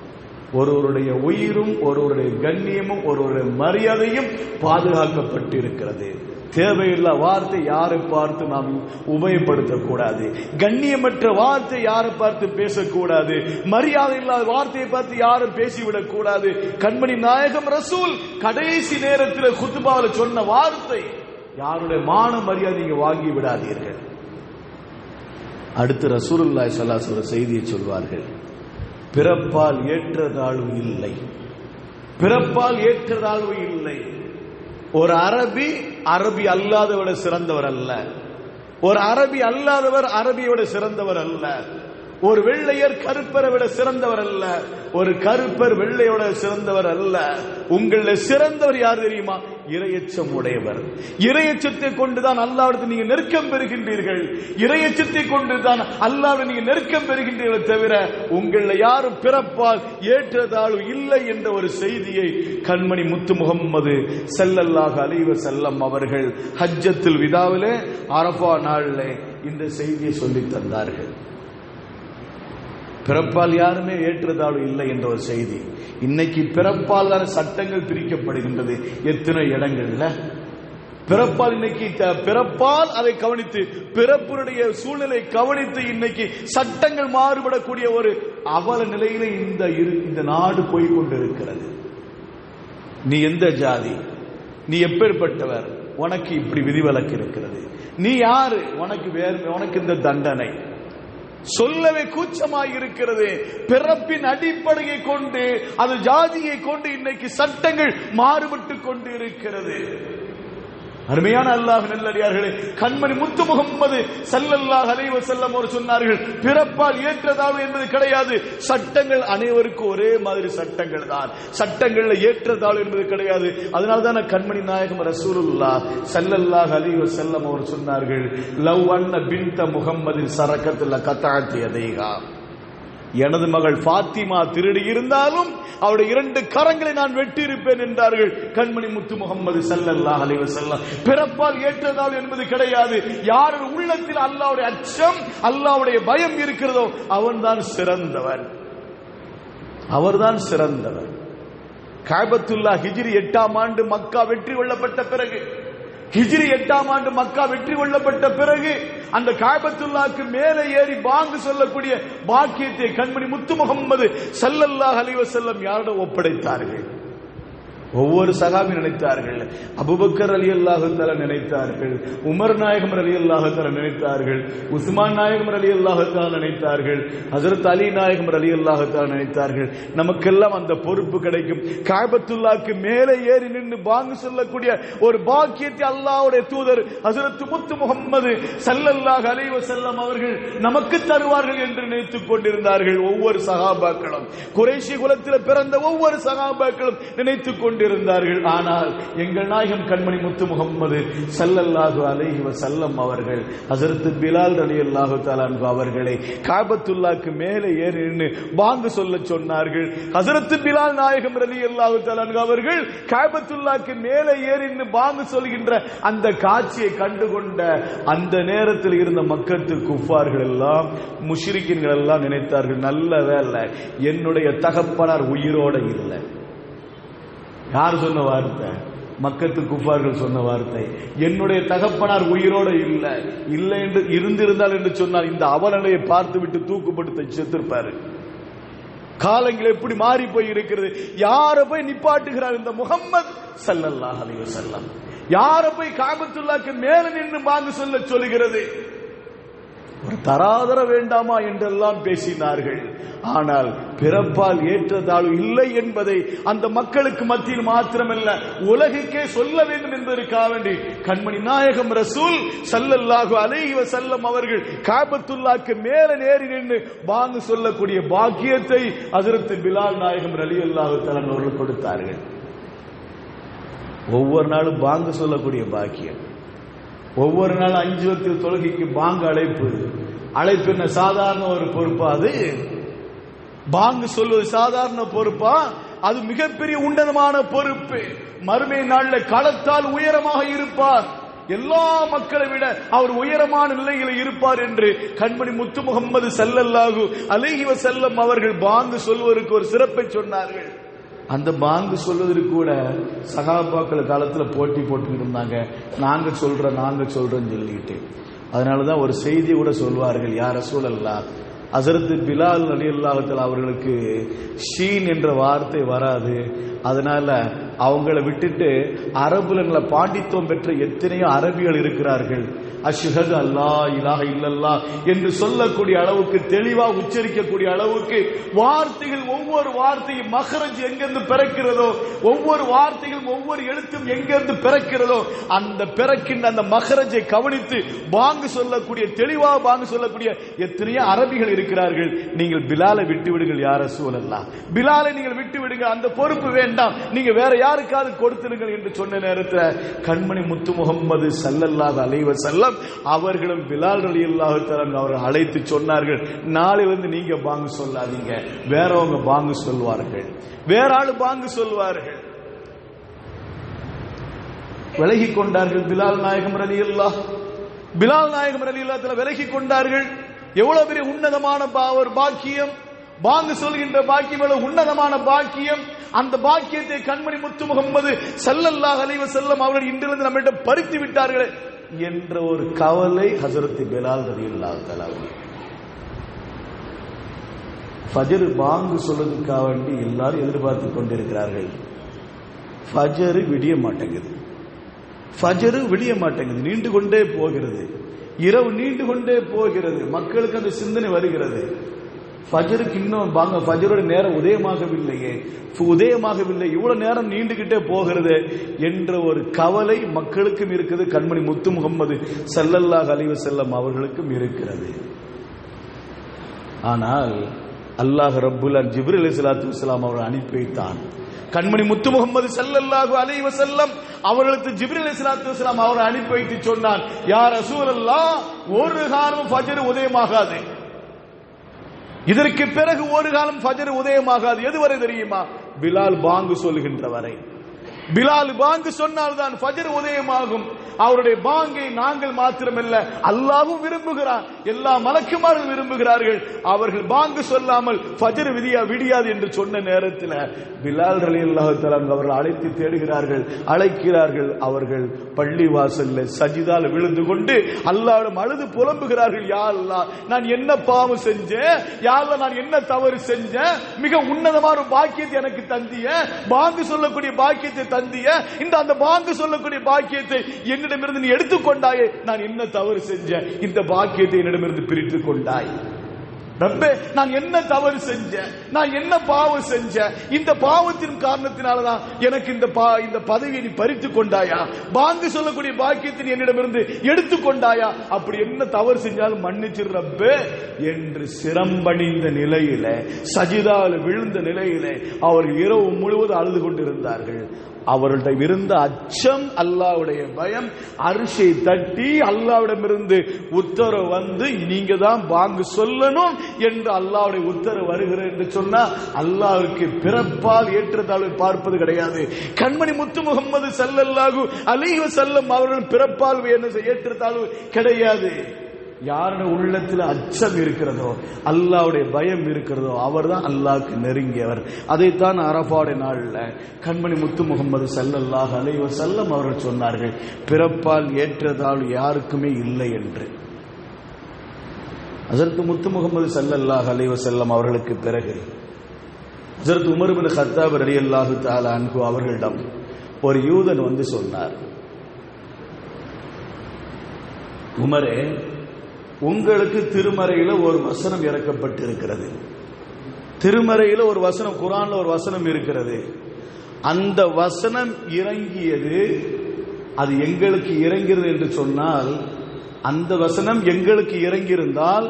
ஒருவருடைய உயிரும் ஒருவருடைய கண்ணியமும் ஒருவருடைய மரியாதையும் பாதுகாக்கப்பட்டிருக்கிறது. தேவையில்லா வார்த்தை யாரை பார்த்து நாம் உபயோகப்படுத்தக்கூடாது, கண்ணியமற்ற வார்த்தை யாரை பார்த்து பேசக்கூடாது, மரியாதை இல்லாத வார்த்தையை பார்த்து யாரும் பேசிவிடக் கூடாது. கண்மணி நாயகம் ரசூல் கடைசி நேரத்தில் குத்பாவில் சொன்ன வார்த்தை, யாருடைய மான மரியாதை நீங்க வாங்கி விடாதீர்கள். அடுத்து ரசூலுல்லாஹி ஸல்லல்லாஹு அலைஹி வஸல்லம் செய்தியை சொல்வார்கள், பிறப்பால் ஏற்றதாழ்வு இல்லை, பிறப்பால் ஏற்றதாழ்வு இல்லை. ஒரு அரபி அல்லாதவரை சிறந்தவர் அல்ல, ஒரு அரபி அல்லாதவர் அரபியை விட சிறந்தவர் அல்ல, ஒரு வெள்ளையர் கருப்பரை விட சிறந்தவர் அல்ல, ஒரு கருப்பர் வெள்ளையோட சிறந்தவர் அல்ல. உங்கள சிறந்தவர் யார் தெரியுமா? இறையச்சம் உடையவர். இறையச்சத்தை கொண்டுதான் அல்லாஹ்விடத்தில் நீங்க நெருக்கம் பெறுகின்றீர்கள், இறையச்சத்தை கொண்டுதான் அல்லாஹ்விடம் நீங்க நெருக்கம் பெறுகின்றீர்கள். தவிர உங்கள யாரும் பிறப்பால் ஏற்றதாழ்வு இல்லை என்ற ஒரு செய்தியை கண்மணி முத்து முகம்மது ஸல்லல்லாஹு அலைஹி வஸல்லம் அவர்கள் ஹஜ்ஜத்துல் விதாவிலே அரஃபா நாளிலே இந்த செய்தியை சொல்லி தந்தார்கள். பிறப்பால் யாருமே ஏற்றதாழ்வு இல்லை என்ற ஒரு செய்தி. இன்னைக்கு பிறப்பால் தான் சட்டங்கள் பிரிக்கப்படுகின்றது. எத்தனை இடங்கள்ல பிறப்பால், இன்னைக்கு பிறப்பால் அதை கவனித்து, பிறப்புடைய சூழ்நிலை கவனித்து இன்னைக்கு சட்டங்கள் மாறுபடக்கூடிய ஒரு அவல நிலையில இந்த நாடு போய்கொண்டிருக்கிறது. நீ எந்த ஜாதி, நீ எப்பேற்பட்டவர், உனக்கு இப்படி விதிவிலக்கு இருக்கிறது, நீ யாரு, உனக்கு இந்த தண்டனை சொல்லவே கூச்சமாக இருக்கிறது. பிறப்பின் அடிப்படையை கொண்டு, அது ஜாதியை கொண்டு இன்னைக்கு சட்டங்கள் மாறுபட்டு கொண்டு இருக்கிறது. அருமையான அல்லாஹ் நல்லடியார்களே, கண்மணி முத்து முகம்மது ஸல்லல்லாஹு அலைஹி வஸல்லம் அவர் சொன்னார்கள், பிறப்பால் ஏற்றதாழ்வு என்பது கிடையாது. சட்டங்கள் அனைவருக்கும் ஒரே மாதிரி சட்டங்கள் தான், சட்டங்கள்ல ஏற்றதாழ்வு என்பது கிடையாது. அதனால்தான் கண்மணி நாயகம் ரசூலுல்லாஹ் ஸல்லல்லாஹு அலைஹி வஸல்லம் அவர் சொன்னார்கள், லவ் அன்ன பின்த முஹம்மதின் சரக்கத்துல கத்தஅத் யதைஹா, எனது மகள் ஃபாத்திமா திருடி இருந்தாலும் அவருடைய 2 கரங்களை நான் வெட்டி இருப்பேன் என்றார்கள் கண்மணி முத்து முகமது ஸல்லல்லாஹு அலைஹி வஸல்லம். பிறப்பால் ஏற்றதால் என்பது கிடையாது. யார் உள்ளத்தில் அல்லாஹ்வுடைய அச்சம், அல்லாஹ்வுடைய பயம் இருக்கிறதோ அவன்தான் சிறந்தவன், அவர்தான் சிறந்தவர். காபத்துல்லா ஹிஜ்ரி 8ஆம் ஆண்டு மக்கா வெற்றி கொள்ளப்பட்ட பிறகு, ஹிஜ்ரி 8ஆம் ஆண்டு மக்கா வெற்றி கொள்ளப்பட்ட பிறகு அந்த காபத்துல்லாக்கு மேலே ஏறி பாங்கு சொல்லக்கூடிய பாக்கியத்தை கண்மணி முத்து முகமது ஸல்லல்லாஹு அலைஹி வஸல்லம் யாரிடம் ஒப்படைத்தார்கள்? ஒவ்வொரு சஹாபி நினைத்தார்கள். அபூபக்கர் ரலியல்லாஹு தஆலா நினைத்தார்கள், உமர் நாயகம் ரலியல்லாஹு தஆலா நினைத்தார்கள், உஸ்மான் நாயகம் ரலியல்லாஹு தஆலா நினைத்தார்கள், ஹஜ்ரத் அலி நாயகம் ரலியல்லாஹு தஆலா நினைத்தார்கள். நமக்கெல்லாம் அந்த பொறுப்பு கிடைக்கும். காபத்துல்லாஹ்க்கு மேலே ஏறி நின்று பாங்கு சொல்லக்கூடிய ஒரு பாக்கியத்தை அல்லாஹ்வுடைய தூதர் ஹஜ்ரத் முத்து முகமது ஸல்லல்லாஹு அலைஹி வஸல்லம் அவர்கள் நமக்கு தருவார்கள் என்று நினைத்துக் கொண்டிருந்தார்கள். ஒவ்வொரு சஹாபாக்களும், குறைஷி குலத்தில் பிறந்த ஒவ்வொரு சஹாபாக்களும் நினைத்துக் கொண்டிருந்தார்கள். ஆனால் எங்கள் நாயகம் கண்மணி முத்து முகமது ஸல்லல்லாஹு அலைஹி வஸல்லம் அவர்கள் ஹஜ்ரத் பிலால் ரலியல்லாஹு தஆலா அன்ஹு அவர்களை காபத்துல்லாஹ்க்கு மேலே ஏறி நின்று பாங்கு சொல்ல சொன்னார்கள். ஹஜ்ரத் பிலால் நாயகம் ரலியல்லாஹு தஆலா அன்ஹு அவர்கள் காபத்துல்லாஹ்க்கு மேலே ஏறி நின்று பாங்கு சொல்கின்ற அந்த காட்சியை கண்டுகொண்ட அந்த நேரத்தில் இருந்த மக்கத்து குஃபார்கள் எல்லாம், முஷ்ரிக்கீன்கள் எல்லாம் நினைத்தார்கள், நல்ல வேளை என்னுடைய தகப்பனார் உயிரோட இல்லை. யார் சொன்ன வார்த்தை? மக்கத்து குஃபார்கள் சொன்ன வார்த்தை. என்னுடைய தகப்பனார் உயிரோட இல்லை என்று இருந்திருந்தால் என்று சொன்னால் இந்த அவலநிலையை பார்த்து விட்டு தூக்குப்படுத்த செத்திருப்பாரு. காலங்கள் எப்படி மாறி போய் இருக்கிறது. யார போய் நிப்பாட்டுகிறார் இந்த முஹம்மது ஸல்லல்லாஹு அலைஹி வஸல்லம்? யார போய் காபத்துல்லாஹ்க்கு மேல நின்று பாங்கு சொல்ல சொல்லுகிறது? ஒரு தராதர வேண்டாமா என்றெல்லாம் பேசினார்கள். ஆனால் பிறப்பால் ஏற்றதாழ்வு இல்லை என்பதை அந்த மக்களுக்கு மத்தியில் மாத்திரமல்ல உலகுக்கே சொல்ல வேண்டும் என்பதற்காக வேண்டி கண்மணி நாயகம் ரசூல் ஸல்லல்லாஹு அலைஹி வஸல்லம் அவர்கள் காபத்துல்லாஹ்க்கு மேலே ஏறி நின்று பாங்கு சொல்லக்கூடிய பாக்கியத்தை ஹஜ்ரத் பிலால் நாயகம் ரலியல்லாஹு தஆலா அவர்கள் கொடுத்தார்கள். ஒவ்வொரு நாளும் பாங்கு சொல்லக்கூடிய பாக்கியம், ஒவ்வொரு நாள் 5 வக்து தொழுகைக்கு பாங்கு அழைப்பு என்ன சாதாரண ஒரு பொறுப்பா? அது பாங்கு சொல்வது சாதாரண பொறுப்பா? அது மிகப்பெரிய உன்னதமான பொறுப்பு. மறுமை நாளில் களத்தால் உயரமாக இருப்பார், எல்லா மக்களை விட அவர் உயரமான நிலையில் இருப்பார் என்று கண்மணி முத்து முகமது ஸல்லல்லாஹு அலைஹி வஸல்லம் அவர்கள் பாங்கு சொல்வதற்கு ஒரு சிறப்பை சொன்னார்கள். அந்த பாங்கு சொல்வதற்கு கூட சஹாபாக்கள் காலத்துல போட்டி போட்டுக்கிட்டு இருந்தாங்க, நாங்க சொல்றோம் சொல்லிட்டு. அதனாலதான் ஒரு செய்தி கூட சொல்வார்கள், யா ரசூலல்லாஹ், ஹஜ்ரத் பிலால் ரலியல்லாஹு தஆலா அவர்களுக்கு ஷீன் என்ற வார்த்தை வராது, அதனால அவங்கள விட்டுட்டு அரபுல பாண்டித்துவம் பெற்ற எத்தனையோ அரபிகள் இருக்கிறார்கள், அஷ்ஹது அல்லா இலாஹ இல்லல்லாஹ் என்று சொல்லக்கூடிய அளவுக்கு, தெளிவாக உச்சரிக்கக்கூடிய அளவுக்கு வார்த்தைகள், ஒவ்வொரு வார்த்தையும் மஹ்ரஜ் எங்கிருந்து பிறக்கிறதோ, ஒவ்வொரு வார்த்தைகளும் ஒவ்வொரு எழுத்தும் எங்கிருந்து பிறக்கிறதோ அந்த பிறக்கின்ற அந்த மஹ்ரஜை கவனித்து பாங்கு சொல்லக்கூடிய, தெளிவாக பாங்கு சொல்லக்கூடிய எத்தனையோ அரபிகள் இருக்கிறார்கள். நீங்கள் பிலாலை விட்டு விடுங்கள் யா ரசூலல்லாஹ், பிலாலை நீங்கள் விட்டு விடுங்க, அந்த பொறுப்பு வேண்டாம், நீங்க வேற யாருக்காவது கொடுத்துருங்கள் என்று சொன்ன நேரத்தில் கண்மணி முத்து முகமது ஸல்லல்லாஹு அலைஹி வஸல்லம் அவர்களும் பிலால் ரலியல்லாஹு தஆலா அவர்கள் அழைத்து சொன்னார்கள், நாளையிலிருந்து நீங்க பாங்கு சொல்லாதீங்க, வேறவங்க பாங்கு சொல்வார்கள், வேற ஆளு பாங்கு சொல்வார்கள். விலகி கொண்டார்கள் பிலால் நாயகம் ரலியல்லாஹு தஆலா விலகி கொண்டார்கள். எவ்வளவு பெரிய உன்னதமான ஒரு பாக்கியம், பாங்கு சொல்கின்ற பாக்கியம், எவ்வளவு உன்னதமான பாக்கியம். அந்த பாக்கியத்தை கண்மணி முத்து முகமது ஸல்லல்லாஹு அலைஹி வஸல்லம் அவர்கள் இன்றிலிருந்து நம்மிடம் பறித்து விட்டார்களே என்ற ஒரு கவலை ஹஜ்ரத் பிலால் ரலியல்லாஹு தஆலா. ஃபஜ்ர் பாங்கு சொல்வதற்காக வேண்டி எல்லாரும் எதிர்பார்த்து கொண்டிருக்கிறார்கள். ஃபஜ்ர் விடிய மாட்டேங்குது, நீண்டு கொண்டே போகிறது, இரவு நீண்டு கொண்டே போகிறது, மக்களுக்கு அந்த சிந்தனை வருகிறது, ஃபஜ்ருக்கு இன்னும் பாங்க, ஃபஜ்ரோட நேரம் உதயமாகவில்லை, இவ்வளவு நேரம் நீண்டுகிட்டே போகிறது என்ற ஒரு கவலை மக்களுக்கும் இருக்குது, கண்மணி முத்து முகமது ஸல்லல்லாஹு அலைஹி வஸல்லம் அவர்களுக்கும் இருக்கிறது. ஆனால் அல்லாஹ் ரப்புல் ஆலமீன் ஜிப்ரீல் அலைஹிஸ்ஸலாத்து வஸ்ஸலாம் அவர்கள் அனுப்பி வைத்தான். கண்மணி முத்து முகமது ஸல்லல்லாஹு அலைஹி வஸல்லம் அவர்களுக்கு ஜிப்ரீல் அலைஹிஸ்ஸலாத்து வஸ்ஸலாம் அவர்கள் அனுப்பி வைத்து சொன்னான், யா ரசூலல்லாஹ், ஒரு காலம் ஃபஜ்ர் உதயமாகாது, இதற்கு பிறகு ஒரு காலம் ஃபஜர் உதயமாகாது. எதுவரை தெரியுமா? பிலால் பாங்கு சொல்லுகின்ற வரை. பிலால் பாங்கு சொன்னால்தான் ஃபஜர் உதயமாகும். அவருடைய பாங்கை நாங்கள் மாத்திரமல்ல, அல்லாஹ்வும் விரும்புகிறார், எல்லா மலக்குமாரும் விரும்புகிறார்கள். அவர்கள் பாங்கு சொல்லாமல் ஃபஜர் விடியாது என்று சொன்ன நேரத்தில் பிலால் ரலியல்லாஹு தஆலா அவர்கள் அழைத்து தேடுகிறார்கள், அழைக்கிறார்கள். அவர்கள் பள்ளி வாசல்ல சஜிதால விழுந்து கொண்டு அல்லாஹ்விடம் அழுது புலம்புகிறார்கள். யா அல்லாஹ், நான் என்ன பாவம் செஞ்சேன்? யா அல்லாஹ், நான் என்ன தவறு செஞ்சேன்? மிக உன்னதமான பாக்கியத்தை எனக்கு தந்திய, பாங்கு சொல்லக்கூடிய பாக்கியத்தை தந்திய, இந்த அந்த பாங்கு சொல்லக்கூடிய பாக்கியத்தை என்னிடமிருந்து நீ எடுத்துக்கொண்டாயே. நான் என்ன தவறு செஞ்சேன்? இந்த பாக்கியத்தை என்னிடமிருந்து பிரித்துக் கொண்டாய். ரப்பே, நான் என்ன தவறு செஞ்சேன்? நான் என்ன பாவம் செஞ்சேன்? இந்த பாவத்தின் காரணத்தினாலதான் எனக்கு இந்த பதவியை நீ பறித்துக் கொண்டாயா? பாங்கு சொல்லக்கூடிய பாக்கியத்தை நீ என்னிடமிருந்து எடுத்துக்கொண்டாயா? அப்படி என்ன தவறு செஞ்சாலும் மன்னிச்சிரு ரப்பே என்று சிரம்பணிந்த நிலையில, சஜிதாவில் விழுந்த நிலையில அவர் இரவு முழுவதும் அழுது கொண்டிருந்தார்கள். அவர்கள்ட்ட இருந்த அச்சம், அல்லாஹ்வுடைய பயம் அரிசை தட்டி அல்லாஹ்விடமிருந்து உத்தரவு வந்து நீங்க தான் பாங்கு சொல்லணும் என்று அல்லாஹ்வுடைய உத்தரவு வருகிறது என்று சொன்னா அல்லாஹ்வுக்கு பிறப்பால் ஏற்றத்தாழ்வு பார்ப்பது கிடையாது. கண்மணி முத்து முகமது ஸல்லல்லாஹு அலைஹி வஸல்லம் அவர்கள் பிறப்பால் ஏற்றத்தாழ்வு கிடையாது. யாருடைய உள்ளத்தில் அச்சம் இருக்கிறதோ, அல்லாஹ்வுடைய பயம் இருக்கிறதோ, அவர் தான் அல்லாஹ்வுக்கு நெருங்கியவர். அதைத்தான் அரஃபாவுடைய நாள்ல கண்மணி முத்து முகமது ஸல்லல்லாஹு அலைஹி வஸல்லம் அவர்கள் சொன்னார்கள், பிறப்பால் ஏற்றதால் யாருக்குமே இல்லை என்று. ஹஜ்ரத் முத்து முகமது ஸல்லல்லாஹு அலைஹி வஸல்லம் அவர்களுக்கு பிறகு ஹஜ்ரத் உமர் இப்னு கத்தாப் ரலியல்லாஹு தஆலா அன்ஹு அவர்களிடம் ஒரு யூதன் வந்து சொன்னார், உமரே, உங்களுக்கு திருமறையில ஒரு வசனம் இறக்கப்பட்டிருக்கிறது. திருமறையில ஒரு வசனம், குர்ஆன்ல ஒரு வசனம் இருக்கிறது. அந்த வசனம் இறங்கியது, அது எங்களுக்கு இறங்கிறது என்று சொன்னால், அந்த வசனம் எங்களுக்கு இறங்கியிருந்தால்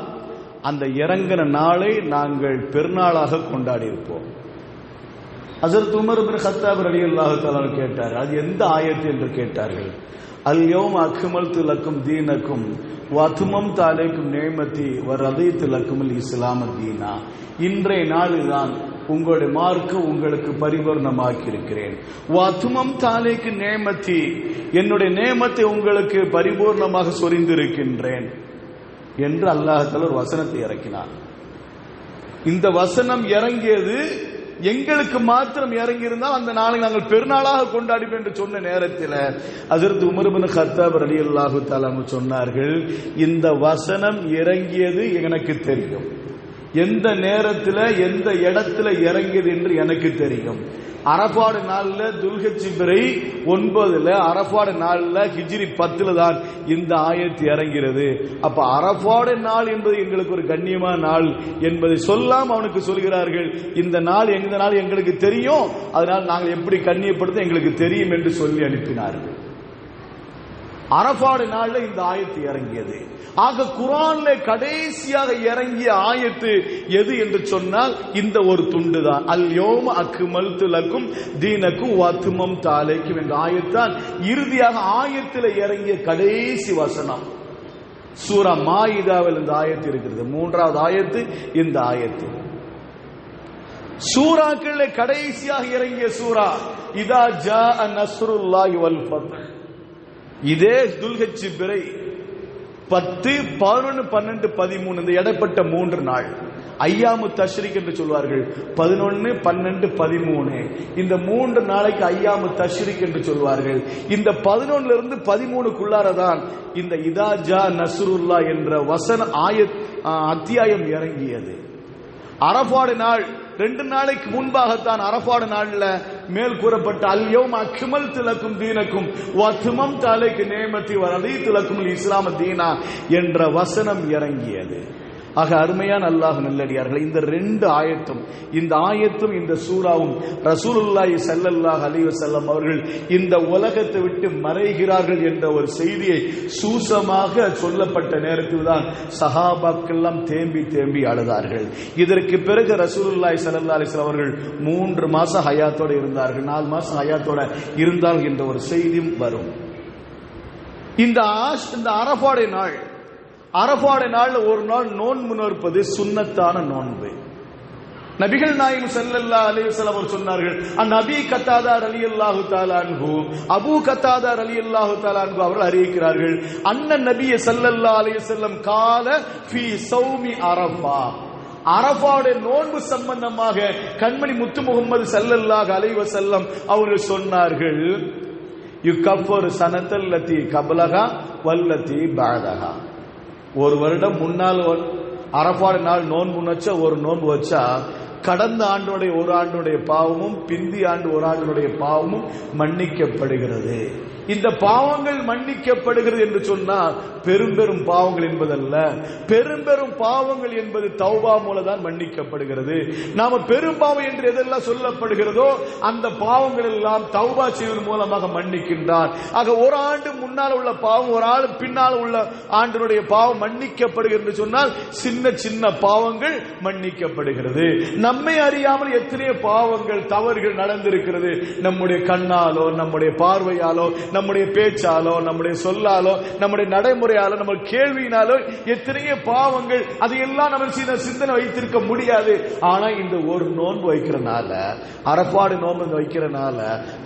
அந்த இறங்கின நாளை நாங்கள் பெருநாளாக கொண்டாடி இருப்போம். ஹஜ்ரத் உமர் இப்னு கத்தாப் ரலியல்லாஹு தஆலா கேட்டார், அது எந்த ஆயத்து என்று கேட்டார்கள். அல் யௌம அக்மல்து லக்கும் தீனக்கும் வஅத்மம்து அலைக்கும் நிஅமதி வரதீது லக்குமுல் இஸ்லாம தீனா. இன்றைய நாளில்தான் உங்களுடைய மார்க்கம் உங்களுக்கு பரிபூர்ணமாக்கி இருக்கிறேன். வஅத்மம்து அலைக்கும் நிஅமதி, என்னுடைய நேமத்தை உங்களுக்கு பரிபூர்ணமாக சொரிந்திருக்கின்றேன் என்று அல்லாஹ் தஆலா ஒரு வசனத்தை இறக்கினார். இந்த வசனம் இறங்கியது எங்களுக்கு மாத்திரம் இறங்கி இருந்தால் அந்த நாளை நாங்கள் பெருநாளாக கொண்டாடுவோம் என்று சொன்ன நேரத்தில் ஹஜ்ரத் உமர் இப்னு கத்தாப் ரலியல்லாஹு தஆலா சொன்னார்கள், இந்த வசனம் இறங்கியது எனக்கு தெரியும், எந்த நேரத்தில் எந்த இடத்துல இறங்கியது என்று எனக்கு தெரியும். அரஃபாடு நாள்ல துல்ஹஜ் பிறை 9 அரஃபாடு நாள்ல ஹிஜ்ரி 10 தான் இந்த ஆயத்து இறங்கிறது. அப்ப அரஃபாடு நாள் என்பது எங்களுக்கு ஒரு கண்ணியமான நாள் என்பதை சொல்லாம் அவனுக்கு சொல்கிறார்கள், இந்த நாள் எந்த நாள் எங்களுக்கு தெரியும், அதனால் நாங்கள் எப்படி கண்ணியப்படுத்த எங்களுக்கு தெரியும் என்று சொல்லி அனுப்பினார்கள். அரஃபாடு நாள்ல இந்த ஆயத்து இறங்கியது. ஆக குர்ஆன்ல கடைசியாக இறங்கிய ஆயத்து எது என்று சொன்னால் இந்த ஒரு துண்டு தான். அல் யௌம அக்மல்து லக்கும் தீனக்கும் வஅத்மம்து அலைக்கும் என்ற ஆயத்தான் இறுதியாக ஆயத்தில் இறங்கிய கடைசி வசனம். சூரா மாயிதாவில் இந்த ஆயத்து இருக்கிறது, 3வது ஆயத்து இந்த ஆயத்து. சூராக்கள் கடைசியாக இறங்கிய சூரா இதா ஜாஅ நஸ்ருல்லாஹி வல் ஃபத்ஹ். இதே துல்ஹஜ் பிறை 10, 11, 12, 13 இந்த இடைப்பட்ட 3 நாள் ஐயாமு தஷ்ரீக் என்று சொல்வார்கள். 11, 12, 13 இந்த 3 நாளைக்கு ஐயாமு தஷ்ரீக் என்று சொல்வார்கள். இந்த 11 இருந்து 13க்குள்ளாரதான் இந்த இதா ஜா நஸ்ருல்லா என்ற வசன அத்தியாயம் இறங்கியது. அரஃபாடு நாள் 2 நாளைக்கு முன்பாகத்தான் அரஃபாடு நாள்ல மேல் கூறப்பட்ட அல் யௌம அக்மல்து லக்கும் தீனக்கும் வஅத்மம்து அலைக்கும் நிஅமதி வரதீது லக்குமுல் இஸ்லாம தீனா என்ற வசனம் இறங்கியது. ஆக அருமையான அல்லாஹ் நல்லடியார்கள், இந்த 2 ஆயத்தும், இந்த ஆயத்தும் இந்த சூராவும் ரசூலுல்லாஹி ஸல்லல்லாஹு அலைஹி வஸல்லம் அவர்கள் இந்த உலகத்தை விட்டு மறைகிறார்கள் என்ற ஒரு செய்தியை சூசமாக சொல்லப்பட்ட நேரத்தில் தான் சஹாபாக்கள் எல்லாம் தேம்பி தேம்பி அழுதார்கள். இதற்கு பிறகு ரசூலுல்லாஹி ஸல்லல்லாஹு அலைஹி வஸல்லம் அவர்கள் 3 மாசம் ஹயாத்தோட இருந்தார்கள், 4 மாசம் ஹயாத்தோட இருந்தார்கள் என்ற ஒரு செய்தியும் வரும். இந்த அரஃபாவுடைய நாள் அரஃபாவுடைய நாள்ல ஒரு நாள் நோன்பு நோற்பது சுன்னத்தான நோன்பு. நபிகள் நாயகம் ஸல்லல்லாஹு அலைஹி வஸல்லம் அவர் சொன்னார்கள், நபி கத்தாதா ரலியல்லாஹு தஆலா அன்ஹு, அபூ கத்தாதா ரலியல்லாஹு தஆலா அன்ஹு அவர்கள் அறிவிக்கிறார்கள், அண்ணன் நபி ஸல்லல்லாஹு அலைஹி வஸல்லம் கால ஃபீ ஸௌமி அரஃபா, அரஃபாவுடைய நோன்பு சம்பந்தமாக கண்மணி முத்து முகமது ஸல்லல்லாஹு அலைஹி வஸல்லம் அவர்கள் சொன்னார்கள், யுகஃபர் சனத்தல்லதி கப்லஹா வல்லதி பஅதஹா, ஒரு வருடம் முன்னால் அரஃபாவுடைய நாள் நோன்பு வச்சா ஒரு நோன்பு வச்சா கடந்த ஆண்டோடைய ஒரு ஆண்டுடைய பாவமும் பிந்தி ஆண்டு ஒரு ஆண்டுடைய பாவமும் மன்னிக்கப்படுகிறது. இந்த பாவங்கள் மன்னிக்கப்படுகிறது என்று சொன்னால் பெரும் பெரும் பாவங்கள் என்பதல்ல, பெரும் பெரும் பாவங்கள் என்பது தௌபா மூலதான் மன்னிக்கப்படுகிறது. நாம பெரும் பாவம் என்று எதெல்லாம் சொல்லப்படுகிறதோ அந்த பாவங்கள் எல்லாம் தௌபா செய்வதன் மூலமாக மன்னிக்கின்றார். ஆக ஒரு ஆண்டு முன்னால் உள்ள பாவம் ஒரு ஆண்டு பின்னால் உள்ள ஆண்டினுடைய பாவம் மன்னிக்கப்படுகிறது என்று சொன்னால் சின்ன சின்ன பாவங்கள் மன்னிக்கப்படுகிறது. நம்மை அறியாமல் எத்தனையோ பாவங்கள் தவறுகள் நடந்திருக்கிறது. நம்முடைய கண்ணாலோ நம்முடைய பார்வையாலோ நம்முடைய பேச்சாலோ நம்முடைய சொல்லாலோ நம்முடைய நடைமுறையாலோ நம்ம கேள்வியினாலோ எத்தனையோ பாவங்கள், அதையெல்லாம் நம்ம சிந்தனை வைத்திருக்க முடியாது. ஆனா இந்த ஒரு நோன்பு வைக்கிறனால, அரஃபாடு நோன்பு வைக்கிறனால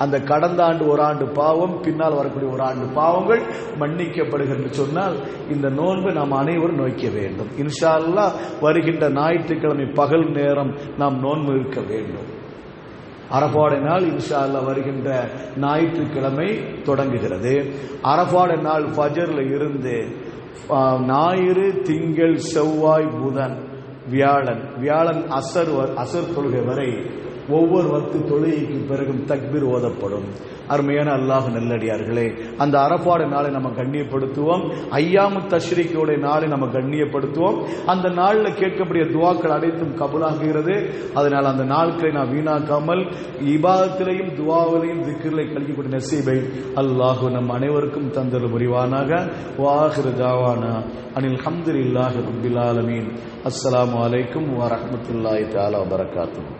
அந்த கடந்த ஆண்டு ஒரு ஆண்டு பாவம் பின்னால் வரக்கூடிய ஒரு ஆண்டு பாவங்கள் மன்னிக்கப்படுகிறது சொன்னால் இந்த நோன்பு நாம் அனைவரும் நோக்க வேண்டும். இன்ஷா அல்லாஹ் வருகின்ற ஞாயிற்றுக்கிழமை பகல் நேரம் நாம் நோன்பு இருக்க வேண்டும். அரஃபாவுடைய நாள் இன்ஷா அல்லாஹ் வருகின்ற ஞாயிற்றுக்கிழமை தொடங்குகிறது. அரஃபாவுடைய நாள் ஃபஜர்ல இருந்து ஞாயிறு, திங்கள், செவ்வாய், புதன், வியாழன் அசர் தொழுகை வரை ஒவ்வொரு வக்து தொழுகைக்கு பிறகும் தக்பீர் ஓதப்படும். அருமையான அல்லாஹ் நல்லடியார்களே, அந்த அரஃபாவுடைய நாளை நம்ம கண்ணியப்படுத்துவோம். ஐயாமு தஷ்ரீக்குடைய நாளை நம்ம கண்ணியப்படுத்துவோம். அந்த நாளில் கேட்கக்கூடிய துவாக்கள் அனைத்தும் கபூலாகிறது. அதனால் அந்த நாட்களை நாம் வீணாக்காமல் இபாதத்திலையும் துவாவிலையும் திக்ரிலை கழிக்கக்கூடிய நசீபை அல்லாஹ் நம் அனைவருக்கும் தந்தல் புரிவானாக. வாஹிரு தாவானா அனில் ஹம்துலில்லாஹி ரப்பில் ஆலமீன். அஸ்ஸலாமு அலைக்கும் வரஹ்மத்துல்லாஹி தஆலா வபரகாத்துஹு.